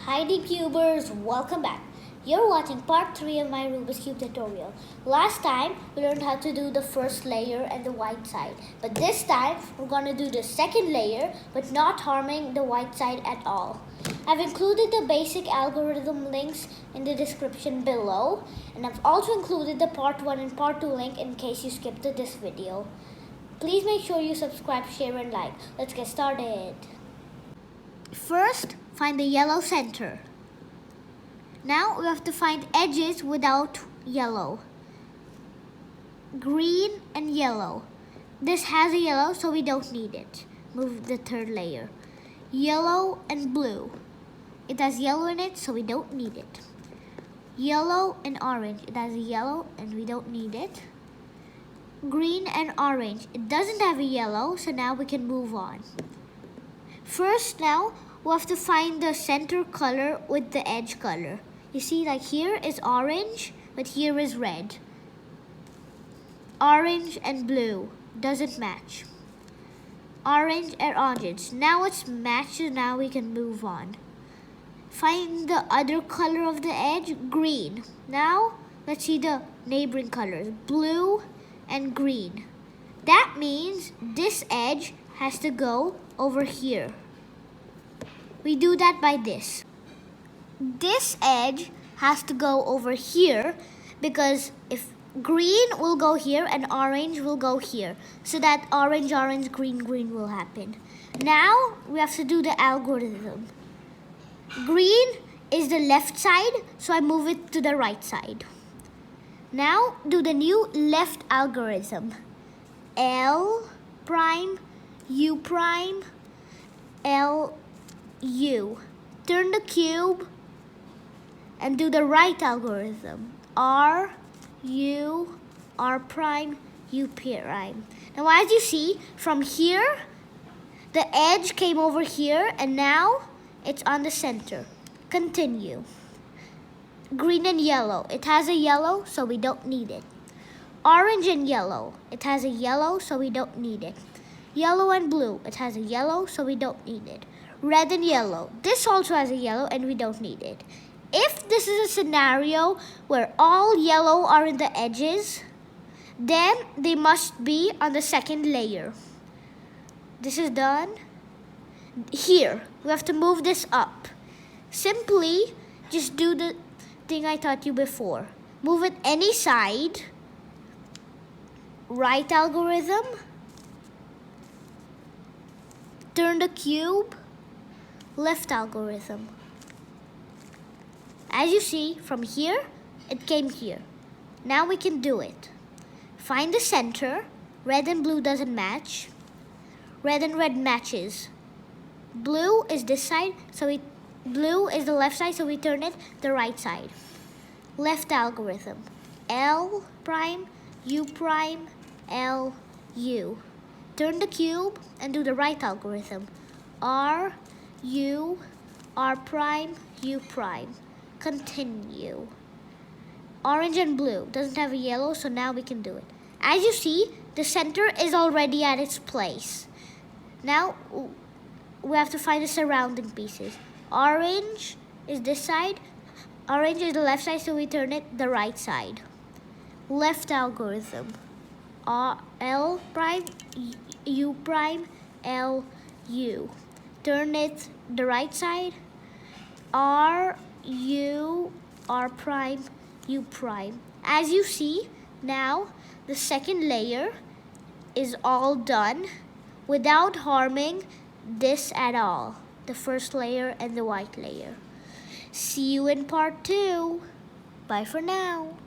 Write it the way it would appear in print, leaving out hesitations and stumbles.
Hi Cubers, welcome back. You're watching part 3 of my Rubik's Cube tutorial. Last time we learned how to do the first layer and the white side. But this time we're going to do the second layer but not harming the white side at all. I've included the basic algorithm links in the description below. And I've also included the part 1 and part 2 link in case you skipped this video. Please make sure you subscribe, share and like. Let's get started. First, find the yellow center. Now we have to find edges without yellow. Green and yellow. This has a yellow, so we don't need it. Move the third layer. Yellow and blue. It has yellow in it, so we don't need it. Yellow and orange. It has a yellow and we don't need it. Green and orange. It doesn't have a yellow, so now we can move on. First, now we'll have to find the center color with the edge color. You see, like here is orange, but here is red. Orange and blue doesn't match. Orange and orange. Now it's matched, so now we can move on. Find the other color of the edge, green. Now let's see the neighboring colors, blue and green. That means this edge has to go over here. We do that by this. This edge has to go over here because if green will go here and orange will go here. So that orange, orange, green, green will happen. Now we have to do the algorithm. Green is the left side, so I move it to the right side. Now do the new left algorithm. L prime, U prime, L, U. Turn the cube and do the right algorithm. R, U, R prime, U prime. Now as you see, from here, the edge came over here and now it's on the center. Continue. Green and yellow. It has a yellow, so we don't need it. Orange and yellow. It has a yellow, so we don't need it. Yellow and blue. It has a yellow, so we don't need it. Red and yellow. This also has a yellow and we don't need it. If this is a scenario where all yellow are in the edges, then they must be on the second layer. This is done. Here, we have to move this up. Simply just do the thing I taught you before. Move it any side. Right algorithm. Turn the cube. Left algorithm. As you see, from here, it came here. Now we can do it. Find the center. Red and blue doesn't match. Red and red matches. Blue is this side, so blue is the left side, so we turn it the right side. Left algorithm. L prime, U prime, L, U. Turn the cube and do the right algorithm. R, U, R prime, U prime. Continue. Orange and blue doesn't have a yellow, so now we can do it. As you see, the center is already at its place. Now we have to find the surrounding pieces. Orange is this side. Orange is the left side, so we turn it the right side. Left algorithm. L prime, U prime, L, U. Turn it the right side. R, U, R prime, U prime. As you see, now the second layer is all done without harming this at all. The first layer and the white layer. See you in part 2. Bye for now.